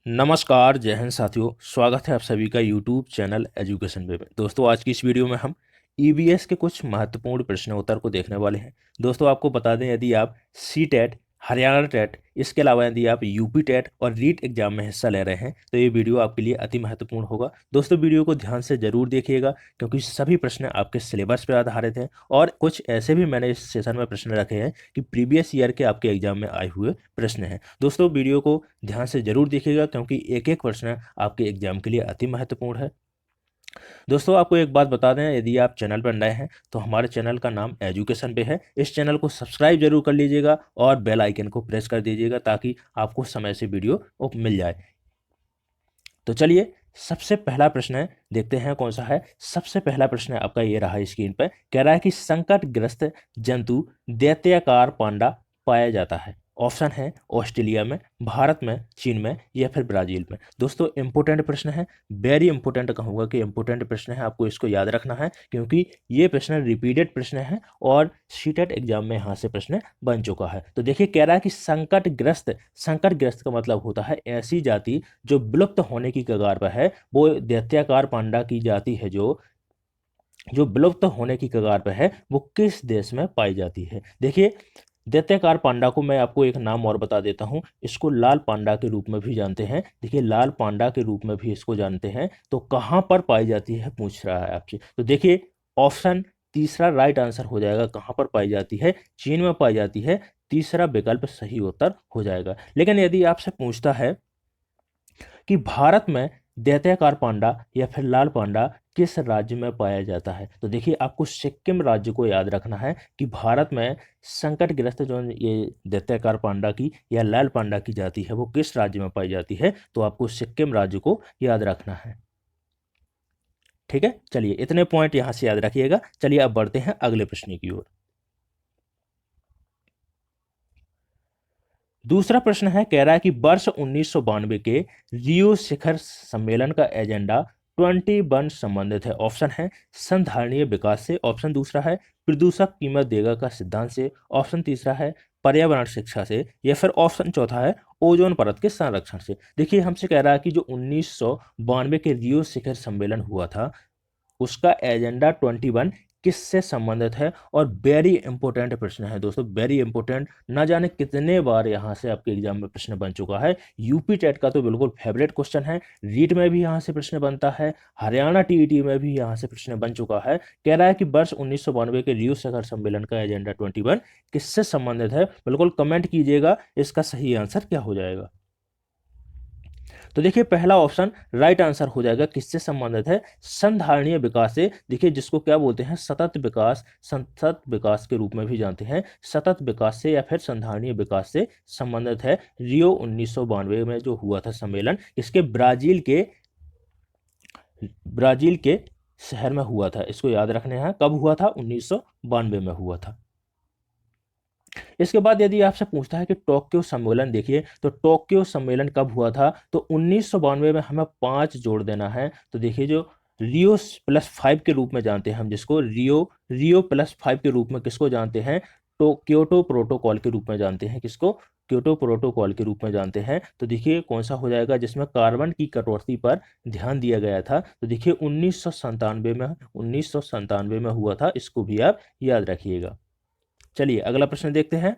नमस्कार, जय हिंद साथियों। स्वागत है आप सभी का यूट्यूब चैनल एजुकेशन वे में। दोस्तों, आज की इस वीडियो में हम ईवीएस के कुछ महत्वपूर्ण प्रश्न उत्तर को देखने वाले हैं। दोस्तों, आपको बता दें, यदि आप सी टेट, हरियाणा टेट, इसके अलावा यदि आप यूपी टेट और रीट एग्जाम में हिस्सा ले रहे हैं तो ये वीडियो आपके लिए अति महत्वपूर्ण होगा। दोस्तों, वीडियो को ध्यान से जरूर देखिएगा क्योंकि सभी प्रश्न आपके सिलेबस पर आधारित हैं और कुछ ऐसे भी मैंने इस सेशन में प्रश्न रखे हैं कि प्रीवियस ईयर के आपके एग्जाम में आए हुए प्रश्न हैं। दोस्तों, वीडियो को ध्यान से जरूर देखिएगा क्योंकि एक एक प्रश्न आपके एग्जाम के लिए अति महत्वपूर्ण है। दोस्तों, आपको एक बात बता दें, यदि आप चैनल पर नए हैं तो हमारे चैनल का नाम एजुकेशन पे है। इस चैनल को सब्सक्राइब जरूर कर लीजिएगा और बेल आइकन को प्रेस कर दीजिएगा ताकि आपको समय से वीडियो मिल जाए। तो चलिए, सबसे पहला प्रश्न है, देखते हैं कौन सा है। सबसे पहला प्रश्न है आपका, ये रहा स्क्रीन पर। कह रहा है कि संकटग्रस्त जंतु दैत्याकार पांडा पाया जाता है। ऑप्शन है ऑस्ट्रेलिया में, भारत में, चीन में या फिर ब्राजील में। दोस्तों, इंपोर्टेंट प्रश्न है, वेरी इंपोर्टेंट कहूंगा कि इंपोर्टेंट प्रश्न है, आपको इसको याद रखना है क्योंकि ये प्रश्न रिपीटेड प्रश्न है और सीटेट एग्जाम में यहाँ से प्रश्न बन चुका है। तो देखिए, कह रहा है कि संकटग्रस्त, संकटग्रस्त का मतलब होता है ऐसी जाति जो विलुप्त होने की कगार पर है। वो दैत्याकार पांडा की जाति है जो जो विलुप्त होने की कगार पर है, वो किस देश में पाई जाती है। देखिए, दैत्याकार पांडा को मैं आपको एक नाम और बता देता हूं, इसको लाल पांडा के रूप में भी जानते हैं। देखिए, लाल पांडा के रूप में भी इसको जानते हैं। तो कहां पर पाई जाती है पूछ रहा है आपसे। तो देखिए, ऑप्शन तीसरा राइट आंसर हो जाएगा। कहां पर पाई जाती है? चीन में पाई जाती है। तीसरा विकल्प सही उत्तर हो जाएगा। लेकिन यदि आपसे पूछता है कि भारत में दैत्याकार पांडा या फिर लाल पांडा किस राज्य में पाया जाता है, तो देखिए, आपको सिक्किम राज्य को याद रखना है कि भारत में संकटग्रस्त जो ये दैत्याकार पांडा की या लाल पांडा की जाति है वो किस राज्य में पाई जाती है। तो आपको सिक्किम राज्य को याद रखना है। ठीक है, चलिए, इतने पॉइंट यहां से याद रखिएगा। चलिए, अब बढ़ते हैं अगले प्रश्न की ओर। दूसरा प्रश्न है, कह रहा है कि वर्ष 1992 के रियो शिखर सम्मेलन का एजेंडा 21 संबंधित है। ऑप्शन है संधारणीय विकास से, ऑप्शन दूसरा है प्रदूषक कीमत देगा का सिद्धांत से, ऑप्शन तीसरा है पर्यावरण शिक्षा से या फिर ऑप्शन चौथा है ओजोन परत के संरक्षण से। देखिए, हमसे कह रहा है कि जो 1992 के रियो शिखर सम्मेलन हुआ था उसका एजेंडा 21 किससे संबंधित है। और वेरी इंपॉर्टेंट प्रश्न है दोस्तों, वेरी इंपॉर्टेंट। ना जाने कितने बार यहाँ से आपके एग्जाम में प्रश्न बन चुका है। यूपी टेट का तो बिल्कुल फेवरेट क्वेश्चन है, रीट में भी यहाँ से प्रश्न बनता है, हरियाणा टीईटी में भी यहाँ से प्रश्न बन चुका है। कह रहा है कि वर्ष 1992 के रियो शिखर सम्मेलन का एजेंडा 21 किससे संबंधित है। बिल्कुल कमेंट कीजिएगा इसका सही आंसर क्या हो जाएगा। तो देखिए, पहला ऑप्शन राइट आंसर हो जाएगा। किससे संबंधित है? संधारणीय विकास से। देखिए, जिसको क्या बोलते हैं, सतत विकास, सतत विकास के रूप में भी जानते हैं। सतत विकास से या फिर संधारणीय विकास से संबंधित है। रियो 1992 में जो हुआ था सम्मेलन, इसके ब्राजील के शहर में हुआ था। इसको याद रखने हैं, कब हुआ था? 1992 में हुआ था। इसके बाद यदि आपसे पूछता है कि टोक्यो सम्मेलन, देखिए, तो टोक्यो सम्मेलन कब हुआ था, तो 1992 में हमें 5 जोड़ देना है। तो देखिए, जो रियो +5 के रूप में जानते हैं हम, जिसको रियो +5 के रूप में किसको जानते हैं, तो क्योटो प्रोटोकॉल के रूप में जानते हैं। किसको? क्योटो प्रोटोकॉल के रूप में जानते हैं। तो देखिए, कौन सा हो जाएगा जिसमें कार्बन की कटौती पर ध्यान दिया गया था। तो देखिए, 1997 में हुआ था। इसको भी आप याद रखिएगा। चलिए, अगला प्रश्न देखते हैं।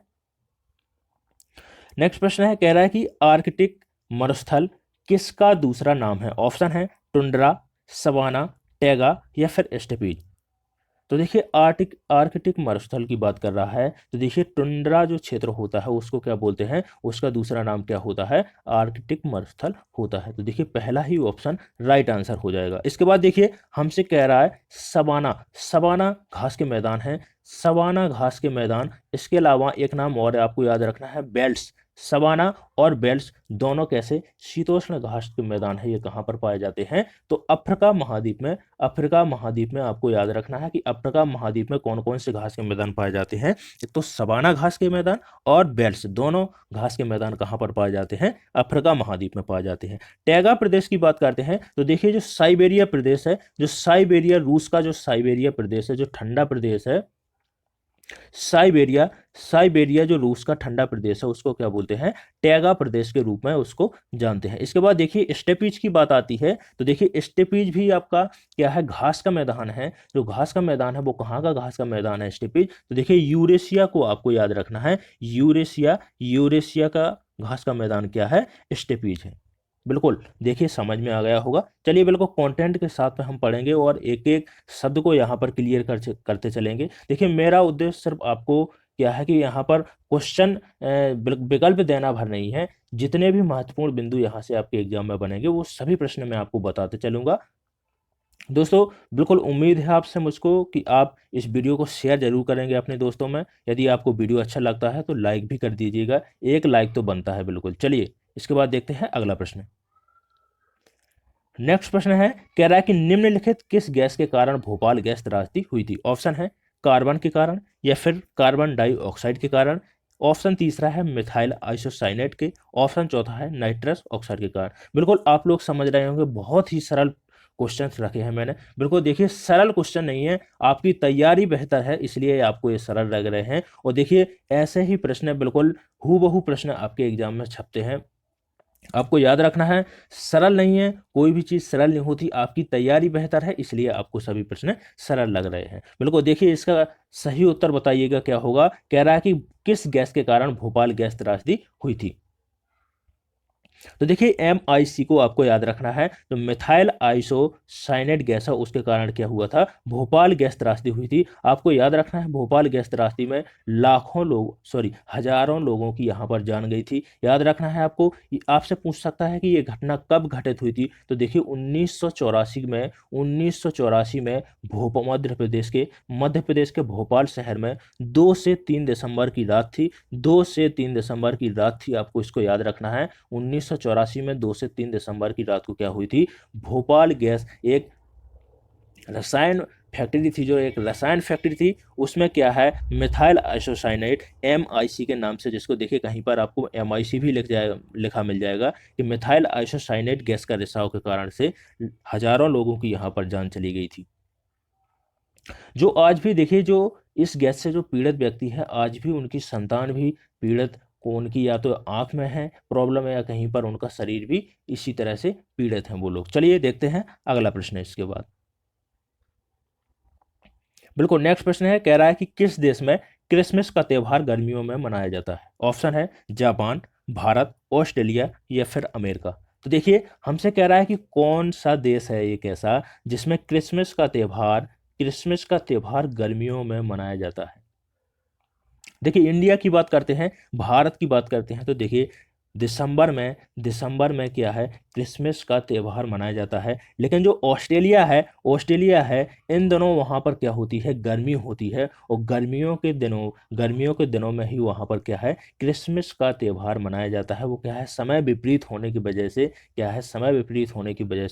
नेक्स्ट प्रश्न है, कह रहा है कि आर्कटिक मरुस्थल किसका दूसरा नाम है। ऑप्शन है टुंड्रा, सवाना, टैगा या फिर स्टेपीज। तो देखिए, आर्कटिक मरुस्थल की बात कर रहा है। तो देखिए, टुंड्रा जो क्षेत्र होता है उसको क्या बोलते हैं, उसका दूसरा नाम क्या होता है? आर्कटिक मरुस्थल होता है। तो देखिए, पहला ही ऑप्शन राइट आंसर हो जाएगा। इसके बाद देखिए, हमसे कह रहा है सवाना, सवाना घास के मैदान है, सवाना घास के मैदान। इसके अलावा एक नाम और आपको याद रखना है, बेल्ट्स। सवाना और बेल्ट्स दोनों कैसे शीतोष्ण घास के मैदान है, ये कहाँ पर पाए जाते हैं? तो अफ्रीका महाद्वीप में। अफ्रीका महाद्वीप में आपको याद रखना है कि अफ्रीका महाद्वीप में कौन कौन से घास के मैदान पाए जाते हैं। एक तो सवाना घास के मैदान और बेल्ट्स, दोनों घास के मैदान कहाँ पर पाए जाते हैं? अफ्रीका महाद्वीप में पाए जाते हैं। टैगा प्रदेश की बात करते हैं तो देखिए, जो साइबेरिया प्रदेश है, जो साइबेरिया, रूस का जो साइबेरिया प्रदेश है, जो ठंडा प्रदेश है, साइबेरिया। साइबेरिया जो रूस का ठंडा प्रदेश है उसको क्या बोलते हैं, टैगा प्रदेश के रूप में उसको जानते हैं। इसके बाद देखिए स्टेपीज की बात आती है, तो देखिए स्टेपीज भी आपका क्या है, घास का मैदान है। जो घास का मैदान है वो कहाँ का घास का मैदान है, स्टेपीज, तो देखिए यूरेशिया को आपको याद रखना है। यूरेशिया, यूरेशिया का घास का मैदान क्या है, स्टेपीज है। बिल्कुल देखिए समझ में आ गया होगा। चलिए बिल्कुल कंटेंट के साथ में हम पढ़ेंगे और एक एक शब्द को यहाँ पर क्लियर करते चलेंगे। देखिए मेरा उद्देश्य सिर्फ आपको क्या है कि यहाँ पर क्वेश्चन विकल्प देना भर नहीं है। जितने भी महत्वपूर्ण बिंदु यहाँ से आपके एग्जाम में बनेंगे वो सभी प्रश्न मैं आपको बताते चलूंगा। दोस्तों बिल्कुल उम्मीद है आपसे मुझको कि आप इस वीडियो को शेयर जरूर करेंगे अपने दोस्तों में। यदि आपको वीडियो अच्छा लगता है तो लाइक भी कर दीजिएगा, एक लाइक तो बनता है बिल्कुल। चलिए इसके बाद देखते हैं अगला प्रश्न। नेक्स्ट प्रश्न है, कह रहा है कि निम्नलिखित किस गैस के कारण भोपाल गैस त्रासदी हुई थी। ऑप्शन है कार्बन के कारण, या फिर कार्बन डाइऑक्साइड के कारण, ऑप्शन तीसरा है मिथाइल आइसोसाइनेट के, ऑप्शन चौथा है नाइट्रस ऑक्साइड के कारण। बिल्कुल आप लोग समझ रहे होंगे बहुत ही सरल क्वेश्चंस रखे हैं मैंने। बिल्कुल देखिए सरल क्वेश्चन नहीं है, आपकी तैयारी बेहतर है इसलिए आपको ये सरल लग रहे हैं। और देखिए ऐसे ही प्रश्न बिल्कुल हूबहू प्रश्न आपके एग्जाम में छपते हैं। आपको याद रखना है सरल नहीं है, कोई भी चीज सरल नहीं होती, आपकी तैयारी बेहतर है इसलिए आपको सभी प्रश्न सरल लग रहे हैं। बिल्कुल देखिए इसका सही उत्तर बताइएगा क्या होगा। कह रहा है कि किस गैस के कारण भोपाल गैस त्रासदी हुई थी। तो देखिए MIC को आपको याद रखना है, तो मिथाइल आइसोसाइनेट गैस है उसके कारण क्या हुआ था, भोपाल गैस त्रासदी हुई थी। आपको याद रखना है भोपाल गैस त्रासदी में लाखों लोग, सॉरी हजारों लोगों की यहाँ पर जान गई थी। याद रखना है आपको, आपसे पूछ सकता है कि ये घटना कब घटित हुई थी, तो देखिए 1984 में, 1984 में भोपाल मध्य प्रदेश के भोपाल शहर में 2 से 3 दिसंबर की रात थी। 2 से 3 दिसंबर की रात थी, आपको इसको याद रखना है। 1984 में 2 से 3 दिसंबर की रात को क्या हुई थी, भोपाल गैस एक रसायन फैक्ट्री थी, जो एक रसायन फैक्ट्री थी, उसमें क्या है मिथाइल आइसोसाइनेट MIC के नाम से, जिसको देखिए कहीं पर आपको MIC भी लिखा मिल जाएगा, कि मिथाइल आइसोसाइनेट गैस का रिसाव के कारण से हजारों लोगों की यहाँ पर जान चली गई थी। जो आज भी देखिए जो इस गैस से जो पीड़ित व्यक्ति है, आज भी उनकी संतान भी पीड़ित को, उनकी या तो आंख में है प्रॉब्लम है या कहीं पर उनका शरीर भी इसी तरह से पीड़ित हैं वो लोग। चलिए देखते हैं अगला प्रश्न है इसके बाद। बिल्कुल नेक्स्ट प्रश्न है, कह रहा है कि किस देश में क्रिसमस का त्यौहार गर्मियों में मनाया जाता है। ऑप्शन है जापान, भारत, ऑस्ट्रेलिया, या फिर अमेरिका। तो देखिए हमसे कह रहा है कि कौन सा देश है एक ऐसा जिसमें क्रिसमस का त्यौहार गर्मियों में मनाया जाता है। देखिए इंडिया की बात करते हैं, भारत की बात करते हैं, तो देखिए दिसंबर में क्या है, क्रिसमस का त्यौहार मनाया जाता है। लेकिन जो ऑस्ट्रेलिया है इन दोनों वहाँ पर क्या होती है, गर्मी होती है, और गर्मियों के दिनों में ही वहाँ पर क्या है, क्रिसमस का त्यौहार मनाया जाता है। वो क्या है, समय विपरीत होने की वजह से,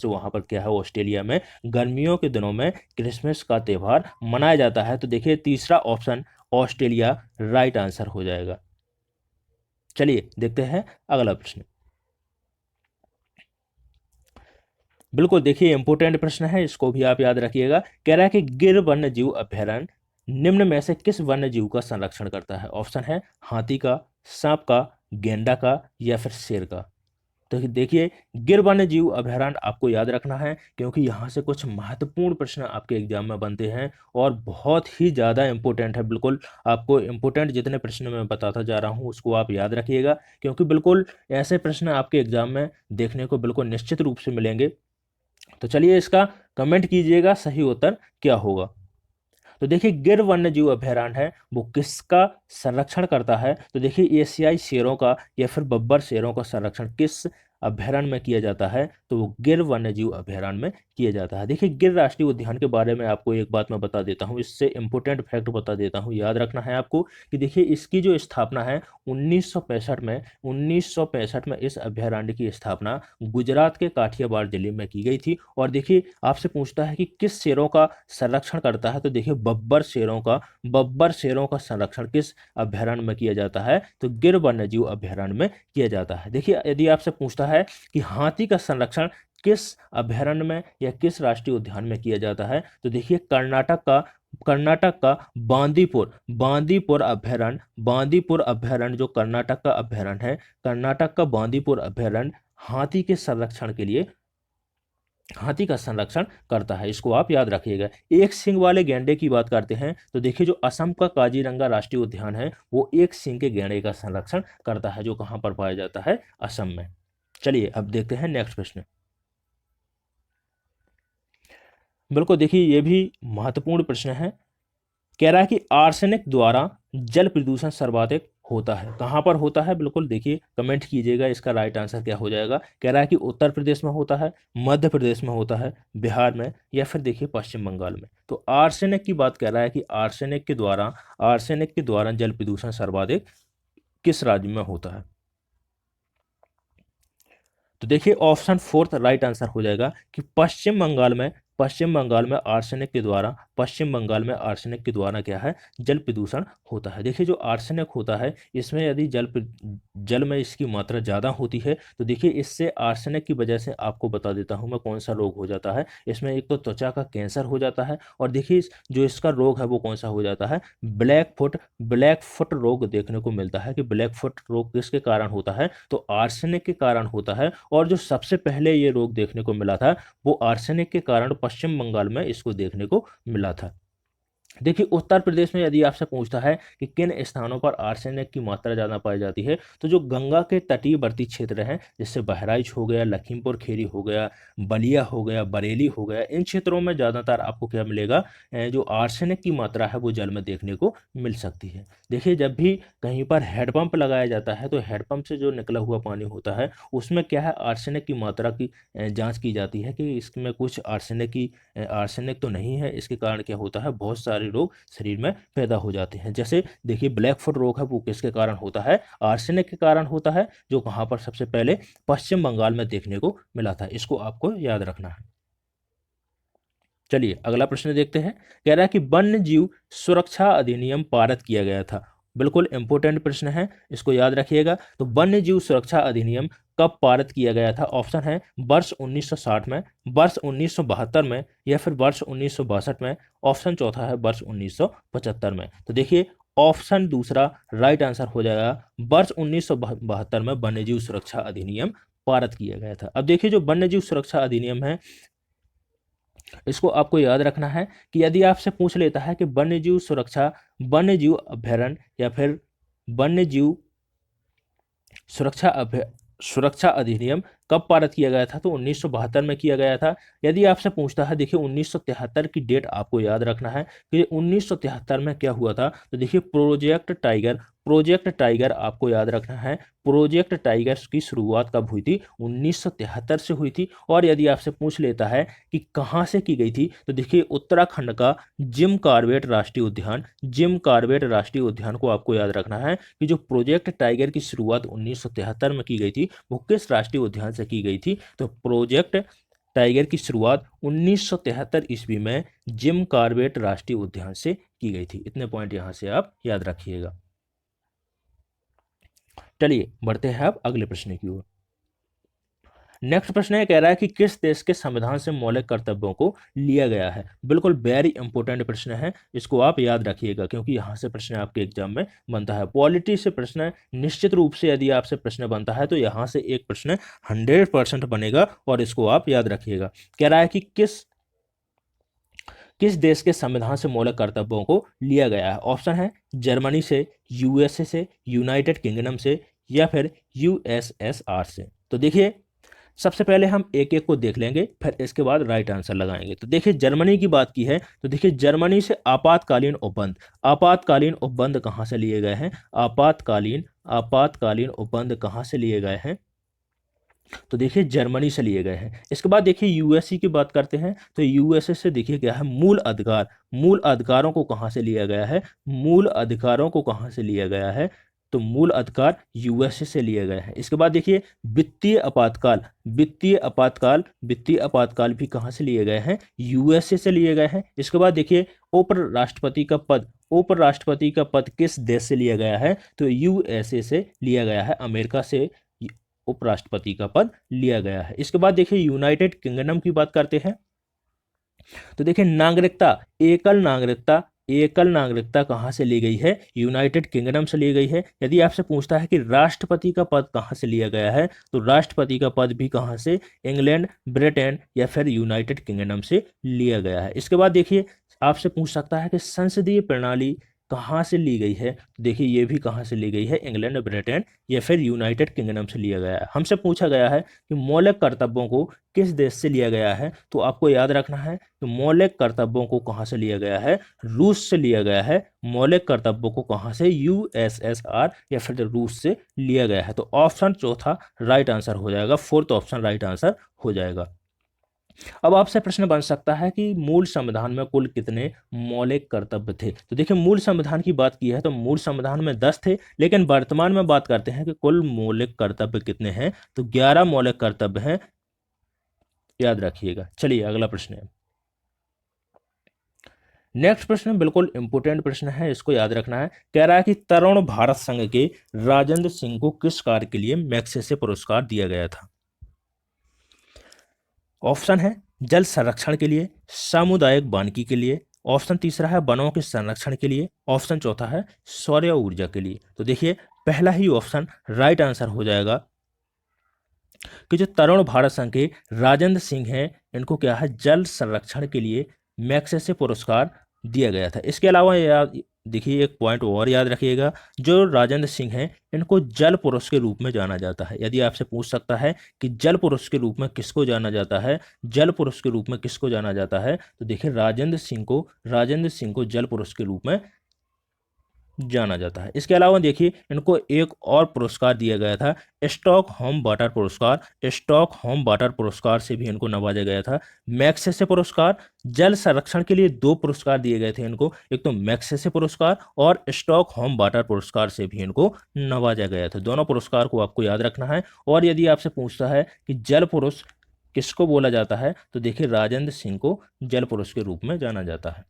वहाँ पर क्या है, ऑस्ट्रेलिया में गर्मियों के दिनों में क्रिसमस का त्यौहार मनाया जाता है। तो देखिए तीसरा ऑप्शन ऑस्ट्रेलिया राइट आंसर हो जाएगा। चलिए देखते हैं अगला प्रश्न। बिल्कुल देखिए इंपोर्टेंट प्रश्न है, इसको भी आप याद रखिएगा। कह रहा है कि गिर वन्य जीव अभयारण्य निम्न में से किस वन्य जीव का संरक्षण करता है। ऑप्शन है हाथी का, सांप का, गेंडा का, या फिर शेर का। तो देखिए गिर वन्य जीव अभयारण्य आपको याद रखना है, क्योंकि यहाँ से कुछ महत्वपूर्ण प्रश्न आपके एग्जाम में बनते हैं और बहुत ही ज़्यादा इंपॉर्टेंट है। बिल्कुल आपको इंपॉर्टेंट जितने प्रश्न मैं बताता जा रहा हूँ उसको आप याद रखिएगा, क्योंकि बिल्कुल ऐसे प्रश्न आपके एग्जाम में देखने को बिल्कुल निश्चित रूप से मिलेंगे। तो चलिए इसका कमेंट कीजिएगा सही उत्तर क्या होगा। तो देखिए गिर वन्य जीव अभयारण्य है वो किसका संरक्षण करता है, तो देखिए एशियाई शेरों का या फिर बब्बर शेरों का संरक्षण किस अभयारण्य में किया जाता है, तो वो गिर वन्य जीव अभयारण्य में किया जाता है। देखिए गिर राष्ट्रीय उद्यान के बारे में आपको एक बात मैं बता देता हूँ, इससे इंपॉर्टेंट फैक्ट बता देता हूँ, याद रखना है आपको, कि देखिए इसकी जो स्थापना है 1965 में इस अभयारण्य की स्थापना गुजरात के काठियावाड़ जिले में की गई थी। और देखिए आपसे पूछता है कि किस शेरों का संरक्षण करता है, तो देखिए बब्बर शेरों का संरक्षण किस अभयारण्य में किया जाता है, तो गिर वन्य जीव अभयारण्य में किया जाता है। देखिए यदि आपसे पूछता है कि हाथी का संरक्षण किस अभयारण्य में या किस राष्ट्रीय उद्यान में किया जाता है, तो देखिए कर्नाटक का कर्नाटक का बांदीपुर अभयारण्य, बांदीपुर अभयारण्य जो कर्नाटक का अभयारण्य है, कर्नाटक का बांदीपुर अभयारण्य हाथी के संरक्षण के लिए, हाथी का संरक्षण करता है, इसको आप याद रखिएगा। एक सींग वाले गैंडे की बात करते हैं तो देखिए जो असम का काजीरंगा राष्ट्रीय उद्यान है वो एक सींग के गैंडे का संरक्षण करता है, जो कहाँ पर पाया जाता है, असम में। चलिए अब देखते हैं नेक्स्ट प्रश्न। बिल्कुल देखिए ये भी महत्वपूर्ण प्रश्न है। कह रहा है कि आर्सेनिक द्वारा जल प्रदूषण सर्वाधिक होता है, कहाँ पर होता है, बिल्कुल देखिए कमेंट कीजिएगा इसका राइट आंसर क्या हो जाएगा। कह रहा है कि उत्तर प्रदेश में होता है, मध्य प्रदेश में होता है, बिहार में, या फिर देखिए पश्चिम बंगाल में। तो आर्सेनिक की बात कर रहा है कि आर्सेनिक के द्वारा जल प्रदूषण सर्वाधिक किस राज्य में होता है। तो देखिए ऑप्शन फोर्थ राइट आंसर हो जाएगा कि पश्चिम बंगाल में आर्सेनिक के द्वारा, पश्चिम बंगाल में आर्सेनिक के द्वारा क्या है, जल प्रदूषण होता है। देखिए जो आर्सेनिक होता है इसमें यदि जल में इसकी मात्रा ज़्यादा होती है तो देखिए इससे आर्सेनिक की वजह से आपको बता देता हूँ मैं कौन सा रोग हो जाता है। इसमें एक तो त्वचा का कैंसर हो जाता है, और देखिए जो इसका रोग है वो कौन सा हो जाता है, ब्लैक फुट रोग देखने को मिलता है। कि ब्लैक फुट रोग किसके कारण होता है, तो आर्सेनिक के कारण होता है। और जो सबसे पहले ये रोग देखने को मिला था वो आर्सेनिक के कारण पश्चिम बंगाल में इसको देखने को मिला था। देखिए उत्तर प्रदेश में यदि आपसे पूछता है कि किन स्थानों पर आर्सेनिक की मात्रा ज़्यादा पाई जाती है, तो जो गंगा के तटीवर्ती क्षेत्र हैं जैसे बहराइच हो गया, लखीमपुर खीरी हो गया, बलिया हो गया, बरेली हो गया, इन क्षेत्रों में ज़्यादातर आपको क्या मिलेगा, जो आर्सेनिक की मात्रा है वो जल में देखने को मिल सकती है। देखिए जब भी कहीं पर हेडपंप लगाया जाता है तो हेडपंप से जो निकला हुआ पानी होता है उसमें क्या है, आर्सेनिक की मात्रा की जाँच की जाती है कि इसमें कुछ आर्सेनिक तो नहीं है। इसके कारण क्या होता है, बहुत सारे रोग शरीर में पैदा हो जाते हैं। जैसे देखिए ब्लैक फुट रोग है वो किसके कारण होता है, आर्सेनिक के कारण होता है, जो कहाँ पर सबसे पहले पश्चिम बंगाल में देखने को मिला था। इसको आपको याद रखना है। चलिए अगला प्रश्न देखते हैं। कह रहा है कि वन्य जीव सुरक्षा अधिनियम पारित किया गया था। बिल्कुल इंपॉर्टेंट प्रश्न है, इसको याद रखिएगा। तो वन्य जीव सुरक्षा अधिनियम कब पारित किया गया था, ऑप्शन है वर्ष 1960 में, वर्ष 1972 में, या फिर वर्ष 1962 में, ऑप्शन चौथा है वर्ष 1975 में। तो देखिए ऑप्शन दूसरा राइट आंसर हो जाएगा, वर्ष 1972 में वन्यजीव सुरक्षा अधिनियम पारित किया गया था। अब देखिए जो वन्यजीव सुरक्षा अधिनियम है इसको आपको याद रखना है कि यदि आपसे पूछ लेता है कि वन्यजीव सुरक्षा, वन्यजीव अभयारण्य या फिर वन्यजीव सुरक्षा सुरक्षा अधिनियम कब पारित किया गया था, तो 1972 में किया गया था। यदि आपसे पूछता है, देखिए 1973 की डेट आपको याद रखना है कि 1973 में क्या हुआ था। तो देखिए प्रोजेक्ट टाइगर आपको याद रखना है। प्रोजेक्ट टाइगर की शुरुआत कब हुई थी, 1973 से हुई थी। और यदि आपसे पूछ लेता है कि कहाँ से की गई थी, तो देखिए उत्तराखंड का जिम कॉर्बेट राष्ट्रीय उद्यान, जिम कॉर्बेट राष्ट्रीय उद्यान को आपको याद रखना है कि जो प्रोजेक्ट टाइगर की शुरुआत 1973 में की गई थी वो किस राष्ट्रीय उद्यान से की गई थी, तो प्रोजेक्ट टाइगर की शुरुआत 1973 ईस्वी में जिम कॉर्बेट राष्ट्रीय उद्यान से की गई थी। इतने पॉइंट यहां से आप याद रखिएगा। चलिए बढ़ते हैं अब अगले प्रश्न की ओर। नेक्स्ट प्रश्न है, कह रहा है कि किस देश के संविधान से मौलिक कर्तव्यों को लिया गया है। बिल्कुल वेरी इंपॉर्टेंट प्रश्न है, इसको आप याद रखिएगा क्योंकि यहाँ से प्रश्न आपके एग्जाम में बनता है। पॉलिटी से प्रश्न निश्चित रूप से यदि आपसे प्रश्न बनता है तो यहाँ से एक प्रश्न 100% बनेगा और इसको आप याद रखिएगा। कह रहा है कि किस देश के संविधान से मौलिक कर्तव्यों को लिया गया है। ऑप्शन है जर्मनी से, यूएसए से, यूनाइटेड किंगडम से, या फिर यूएसएसआर से। तो देखिए सबसे पहले हम एक एक को देख लेंगे, फिर इसके बाद राइट आंसर लगाएंगे। तो देखिए जर्मनी की बात की है तो देखिए जर्मनी से आपातकालीन उपबंध कहाँ से लिए गए हैं, आपातकालीन उपबंध कहाँ से लिए गए हैं, तो देखिए जर्मनी से लिए गए हैं। इसके बाद देखिए यूएसए की बात करते हैं तो यूएसए से देखिए क्या है, मूल अधिकारों को कहाँ से लिया गया है, मूल अधिकारों को कहाँ से लिया गया है, तो मूल अधिकार यूएसए से लिए गए हैं। इसके बाद देखिए वित्तीय आपातकाल भी कहाँ से लिए गए हैं, यूएसए से लिए गए हैं। इसके बाद देखिए उपराष्ट्रपति का पद किस देश से लिया गया है, तो यूएसए से लिया गया है, अमेरिका से उपराष्ट्रपति का पद लिया गया है। इसके बाद देखिए यूनाइटेड किंगडम की बात करते हैं तो देखिए नागरिकता, एकल नागरिकता कहाँ से ली गई है? यूनाइटेड किंगडम से ली गई है। यदि आपसे पूछता है कि राष्ट्रपति का पद कहाँ से लिया गया है, तो राष्ट्रपति का पद भी कहाँ से? इंग्लैंड, ब्रिटेन या फिर यूनाइटेड किंगडम से लिया गया है। इसके बाद देखिए आपसे पूछ सकता है कि संसदीय प्रणाली कहाँ से ली गई है? तो देखिए ये भी कहाँ से ली गई है? इंग्लैंड, ब्रिटेन या फिर यूनाइटेड किंगडम से लिया गया है। हमसे पूछा गया है कि मौलिक कर्तव्यों को किस देश से लिया गया है, तो आपको याद रखना है कि मौलिक कर्तव्यों को कहाँ से लिया गया है? रूस से लिया गया है। मौलिक कर्तव्यों को कहाँ से? यूएसएसआर या फिर रूस से लिया गया है। तो ऑप्शन चौथा राइट आंसर हो जाएगा, फोर्थ ऑप्शन राइट आंसर हो जाएगा। अब आपसे प्रश्न बन सकता है कि मूल संविधान में कुल कितने मौलिक कर्तव्य थे? तो देखिए मूल संविधान की बात की है तो मूल संविधान में 10 थे, लेकिन वर्तमान में बात करते हैं कि कुल मौलिक कर्तव्य कितने हैं, तो 11 मौलिक कर्तव्य हैं, याद रखिएगा। चलिए अगला प्रश्न है। नेक्स्ट प्रश्न बिल्कुल इंपोर्टेंट प्रश्न है, इसको याद रखना है। कह रहा है कि तरुण भारत संघ के राजेंद्र सिंह को किस कार्य के लिए मैग्सेसे पुरस्कार दिया गया था? ऑप्शन है जल संरक्षण के लिए, सामुदायिक वानिकी के लिए, ऑप्शन तीसरा है वनों के संरक्षण के लिए, ऑप्शन चौथा है सौर ऊर्जा के लिए। तो देखिए पहला ही ऑप्शन राइट आंसर हो जाएगा कि जो तरुण भारत संघ के राजेंद्र सिंह हैं, इनको क्या है? जल संरक्षण के लिए मैग्सेसे पुरस्कार दिया गया था। इसके अलावा याद देखिए एक पॉइंट और याद रखिएगा, जो राजेंद्र सिंह हैं इनको जल पुरुष के रूप में जाना जाता है। यदि आपसे पूछ सकता है कि जल पुरुष के रूप में किसको जाना जाता है, जल पुरुष के रूप में किसको जाना जाता है, तो देखिए राजेंद्र सिंह को जल पुरुष के रूप में जाना जाता है। इसके अलावा देखिए इनको एक और पुरस्कार दिया गया था, स्टॉकहोम वाटर पुरस्कार। स्टॉकहोम वाटर पुरस्कार से भी इनको नवाजा गया था। मैग्सेसे पुरस्कार, जल संरक्षण के लिए 2 पुरस्कार दिए गए थे इनको, एक तो मैग्सेसे पुरस्कार और स्टॉकहोम वाटर पुरस्कार से भी इनको नवाजा गया था। दोनों पुरस्कार को आपको याद रखना है। और यदि आपसे पूछता है कि जल पुरुष किसको बोला जाता है, तो देखिए राजेंद्र सिंह को जल पुरुष के रूप में जाना जाता है।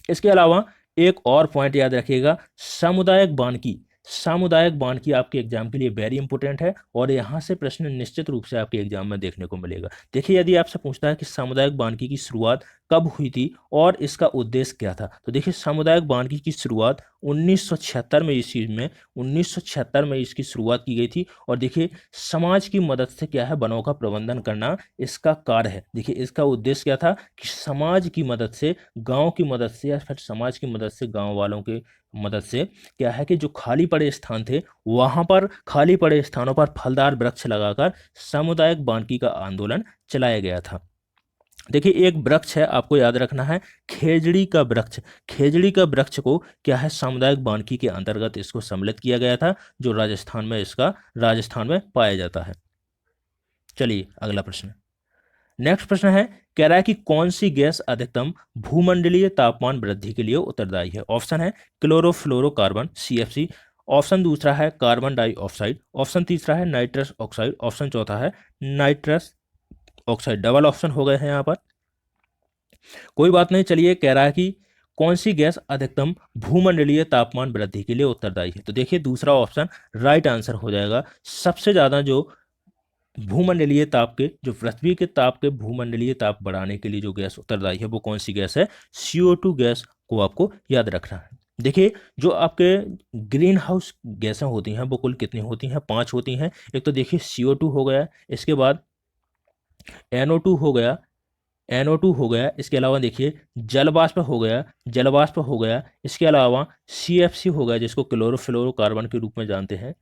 इसके अलावा एक और पॉइंट याद रखिएगा, सामुदायिक वानिकी आपके एग्जाम के लिए वेरी इंपॉर्टेंट है और यहाँ से प्रश्न निश्चित रूप से आपके एग्जाम में देखने को मिलेगा। देखिए यदि आपसे पूछता है कि सामुदायिक वानिकी की शुरुआत कब हुई थी और इसका उद्देश्य क्या था, तो देखिए सामुदायिक वानिकी की शुरुआत 1976 में इसकी शुरुआत की गई थी। और देखिए समाज की मदद से क्या है? वनों का प्रबंधन करना इसका कार्य है। देखिए इसका उद्देश्य क्या था कि समाज की मदद से, गांव की मदद से या फिर समाज की मदद से, गांव वालों के मदद से क्या है कि जो खाली पड़े स्थान थे वहां पर खाली पड़े स्थानों पर फलदार वृक्ष लगाकर सामुदायिक वानिकी का आंदोलन चलाया गया था। देखिए एक वृक्ष है, आपको याद रखना है, खेजड़ी का वृक्ष। खेजड़ी का वृक्ष को क्या है? सामुदायिक वानिकी के अंतर्गत इसको सम्मिलित किया गया था, जो राजस्थान में पाया जाता है। चलिए अगला प्रश्न। नेक्स्ट प्रश्न है, कह रहा है कि कौन सी गैस अधिकतम भूमंडलीय तापमान वृद्धि के लिए उत्तरदायी है? ऑप्शन है क्लोरोफ्लोरोकार्बन CFC, ऑप्शन दूसरा है कार्बन डाइऑक्साइड, ऑप्शन तीसरा है नाइट्रस ऑक्साइड, ऑप्शन चौथा है नाइट्रस ऑक्साइड। डबल ऑप्शन हो गए हैं यहाँ पर, कोई बात नहीं। चलिए कह रहा है कि कौन सी गैस अधिकतम भूमंडलीय तापमान वृद्धि के लिए उत्तरदायी है, तो देखिए दूसरा ऑप्शन राइट आंसर हो जाएगा। सबसे ज्यादा जो भूमंडलीय ताप के, जो पृथ्वी के ताप के भूमंडलीय ताप बढ़ाने के लिए जो गैस उत्तरदायी है वो कौन सी गैस है? CO2 गैस को आपको याद रखना है। देखिए जो आपके ग्रीन हाउस गैसें होती हैं वो कुल कितनी होती हैं? 5 होती हैं। एक तो देखिए CO2 हो गया, इसके बाद NO2 हो गया, इसके अलावा देखिए जल वाष्प हो गया, इसके अलावा CFC हो गया जिसको क्लोरोफ्लोरोकार्बन के रूप में जानते हैं।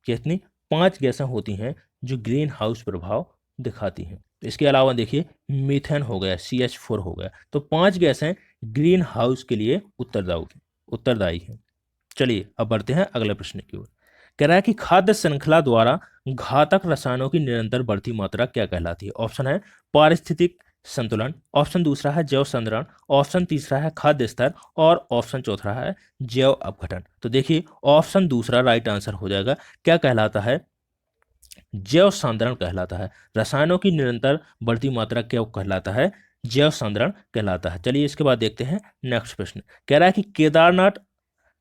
कितनी? 5 गैसें होती हैं जो ग्रीन हाउस प्रभाव दिखाती हैं। इसके अलावा देखिए मीथेन हो गया, CH4 हो गया। तो 5 गैसें ग्रीन हाउस के लिए उत्तरदायी हैं। चलिए अब बढ़ते हैं अगले प्रश्न की ओर। कह रहा है कि खाद्य श्रृंखला द्वारा घातक रसायनों की निरंतर बढ़ती मात्रा क्या कहलाती है? ऑप्शन है पारिस्थितिक संतुलन, ऑप्शन दूसरा है जैव संद्रण, ऑप्शन तीसरा है खाद्य स्तर और ऑप्शन चौथा है जैव अपघटन। तो देखिए ऑप्शन दूसरा राइट आंसर हो जाएगा। क्या कहलाता है? जैव सांद्रण कहलाता है। रसायनों की निरंतर बढ़ती मात्रा क्या कहलाता है? जैव सांद्रण कहलाता है। चलिए इसके बाद देखते हैं नेक्स्ट प्रश्न। कह रहा है कि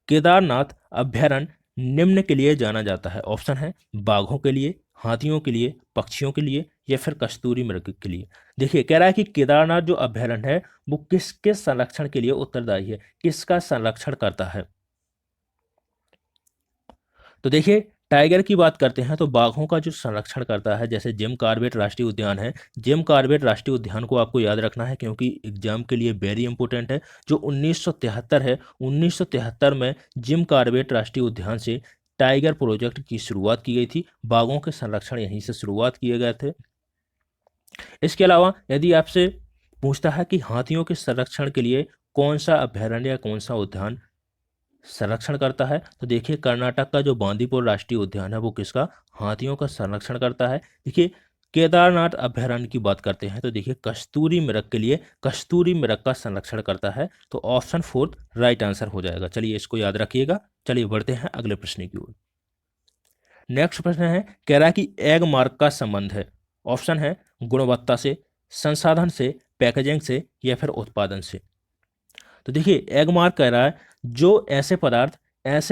केदारनाथ अभ्यारण्य निम्न के लिए जाना जाता है। ऑप्शन है बाघों के लिए, हाथियों के लिए, पक्षियों के लिए या फिर कस्तूरी मृग के लिए। देखिए कह रहा है कि केदारनाथ जो अभयारण्य है वो किसके संरक्षण के लिए उत्तरदायी है, किसका संरक्षण करता है। तो देखिए टाइगर की बात करते हैं तो बाघों का जो संरक्षण करता है, जैसे जिम कॉर्बेट राष्ट्रीय उद्यान है, जिम कॉर्बेट राष्ट्रीय उद्यान को आपको याद रखना है क्योंकि एग्जाम के लिए वेरी इंपॉर्टेंट है। जो 1973 है, 1973 में जिम कॉर्बेट राष्ट्रीय उद्यान से टाइगर प्रोजेक्ट की शुरुआत की गई थी। बाघों के संरक्षण यहीं से शुरुआत किए गए थे। इसके अलावा यदि आपसे पूछता है कि हाथियों के संरक्षण के लिए कौन सा अभयारण्य या कौन सा उद्यान संरक्षण करता है, तो देखिए कर्नाटक का जो बांदीपुर राष्ट्रीय उद्यान है वो किसका, हाथियों का संरक्षण करता है। देखिए केदारनाथ अभयारण्य की बात करते हैं तो देखिए कस्तूरी मृग के लिए कस्तूरी मृग का संरक्षण करता है। तो ऑप्शन 4 राइट आंसर हो जाएगा। चलिए इसको याद रखिएगा। चलिए बढ़ते हैं अगले प्रश्न की ओर। नेक्स्ट प्रश्न है, कह रहा है कि एग मार्क का संबंध है। ऑप्शन है गुणवत्ता से, संसाधन से, पैकेजिंग से या फिर उत्पादन से। तो देखिए एग मार्क कह रहा है जो ऐसे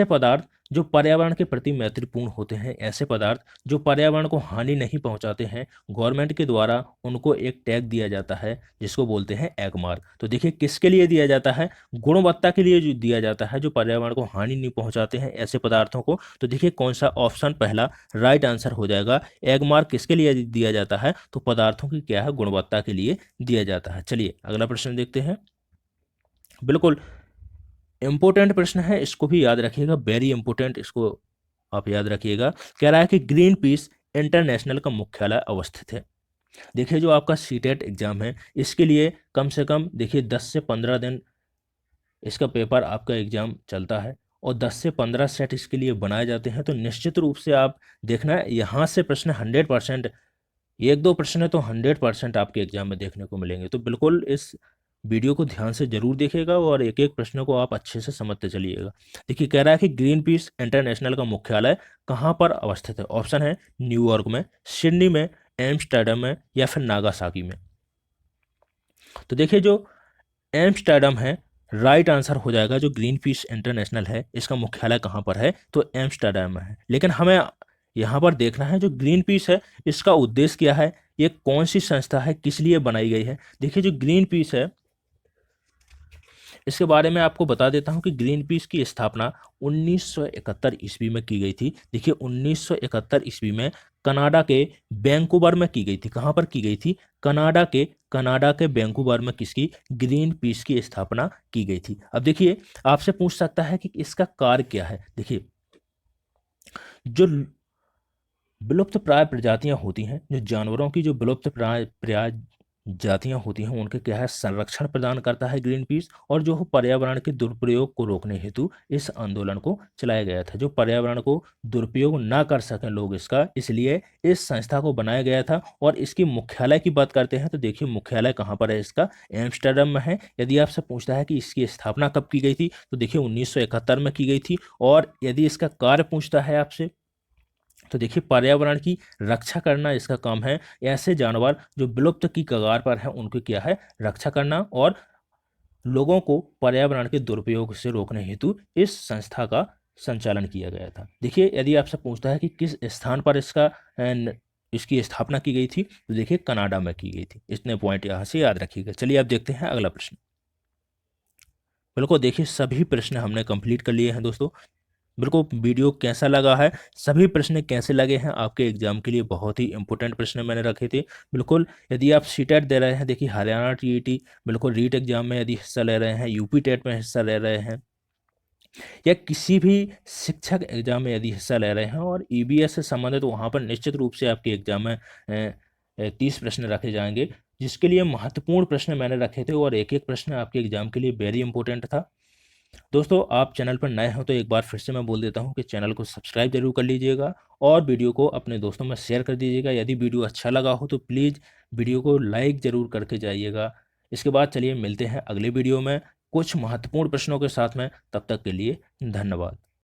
पदार्थ जो पर्यावरण के प्रति मैत्रीपूर्ण होते हैं, ऐसे पदार्थ जो पर्यावरण को हानि नहीं पहुंचाते हैं, गवर्नमेंट के द्वारा उनको एक टैग दिया जाता है जिसको बोलते हैं एग मार्क। तो देखिए किसके लिए दिया जाता है, गुणवत्ता के लिए जो दिया जाता है, जो पर्यावरण को हानि नहीं पहुंचाते हैं ऐसे पदार्थों को। तो देखिए कौन सा ऑप्शन पहला राइट आंसर हो जाएगा। एग मार्क किसके लिए दिया जाता है, तो पदार्थों की क्या है, गुणवत्ता के लिए दिया जाता है। चलिए अगला प्रश्न देखते हैं। बिल्कुल इंपॉर्टेंट प्रश्न है, इसको भी याद रखिएगा, वेरी इंपॉर्टेंट, इसको आप याद रखिएगा। कह रहा है कि ग्रीन पीस इंटरनेशनल का मुख्यालय अवस्थित है। देखिए जो आपका सीटेट एग्जाम है इसके लिए कम से कम देखिए 10 से 15 दिन इसका पेपर आपका एग्जाम चलता है और 10 से 15 सेट इसके लिए बनाए जाते हैं। तो निश्चित रूप से आप देखना है यहाँ से प्रश्न 100%, एक दो प्रश्न तो 100% आपके एग्जाम में देखने को मिलेंगे। तो बिल्कुल इस वीडियो को ध्यान से जरूर देखिएगा और एक एक प्रश्न को आप अच्छे से समझते चलिएगा। देखिए कह रहा है कि ग्रीन पीस इंटरनेशनल का मुख्यालय कहाँ पर अवस्थित है। ऑप्शन है न्यूयॉर्क में, सिडनी में, एम्स्टर्डम में या फिर नागासाकी में। तो देखिए जो एम्स्टर्डम है राइट आंसर हो जाएगा। जो ग्रीन पीस इंटरनेशनल है इसका मुख्यालय कहाँ पर है, तो एम्स्टर्डम में है। लेकिन हमें यहाँ पर देखना है जो ग्रीन पीस है इसका उद्देश्य क्या है, ये कौन सी संस्था है, किस लिए बनाई गई है। देखिए जो ग्रीन पीस है इसके बारे में आपको बता देता हूं कि ग्रीन पीस की स्थापना 1971 ईस्वी में की गई थी। देखिए 1971 ईस्वी में कनाडा के वैंकूवर में की गई थी। कहां पर की गई थी, कनाडा के वैंकूवर में किसकी, ग्रीन पीस की स्थापना की गई थी। अब देखिए आपसे पूछ सकता है कि इसका कार्य क्या है। देखिए जो विलुप्त प्राय प्रजातियां होती हैं, जो जानवरों की जो विलुप्त प्राय जातियां होती हैं उनके क्या है, संरक्षण प्रदान करता है ग्रीन पीस। और जो पर्यावरण के दुरुपयोग को रोकने हेतु इस आंदोलन को चलाया गया था। जो पर्यावरण को दुरुपयोग ना कर सकें लोग इसका, इसलिए इस संस्था को बनाया गया था। और इसकी मुख्यालय की बात करते हैं तो देखिए मुख्यालय कहाँ पर है इसका, एम्स्टर्डम में है। यदि आपसे पूछता है कि इसकी स्थापना कब की गई थी, तो देखिए 1971 में की गई थी। और यदि इसका कार्य पूछता है आपसे तो देखिए पर्यावरण की रक्षा करना इसका काम है। ऐसे जानवर जो विलुप्त की कगार पर हैं उनकी क्या है, रक्षा करना। और लोगों को पर्यावरण के दुरुपयोग से रोकने हेतु इस संस्था का संचालन किया गया था। देखिए यदि आपसे पूछता है कि किस स्थान पर इसकी स्थापना की गई थी, तो देखिए कनाडा में की गई थी। इतने पॉइंट यहाँ से याद रखिएगा। चलिए अब देखते हैं अगला प्रश्न। बिल्कुल देखिए सभी प्रश्न हमने कंप्लीट कर लिए हैं दोस्तों। बिल्कुल वीडियो कैसा लगा है, सभी प्रश्न कैसे लगे हैं आपके एग्जाम के लिए, बहुत ही इंपॉर्टेंट प्रश्न मैंने रखे थे। बिल्कुल यदि आप सीटेट दे रहे हैं, देखिए हरियाणा टीईटी, बिल्कुल रीट एग्जाम में यदि हिस्सा ले रहे हैं, यूपी टेट में हिस्सा ले रहे हैं, या किसी भी शिक्षक एग्जाम में यदि हिस्सा ले रहे हैं और ईबीएस से संबंधित, तो वहाँ पर निश्चित रूप से आपके एग्जाम में 30 प्रश्न रखे जाएंगे जिसके लिए महत्वपूर्ण प्रश्न मैंने रखे थे। और एक एक प्रश्न आपके एग्जाम के लिए वेरी इंपॉर्टेंट था। दोस्तों आप चैनल पर नए हो तो एक बार फिर से मैं बोल देता हूं कि चैनल को सब्सक्राइब जरूर कर लीजिएगा और वीडियो को अपने दोस्तों में शेयर कर दीजिएगा। यदि वीडियो अच्छा लगा हो तो प्लीज़ वीडियो को लाइक ज़रूर करके जाइएगा। इसके बाद चलिए मिलते हैं अगले वीडियो में कुछ महत्वपूर्ण प्रश्नों के साथ में। तब तक के लिए धन्यवाद।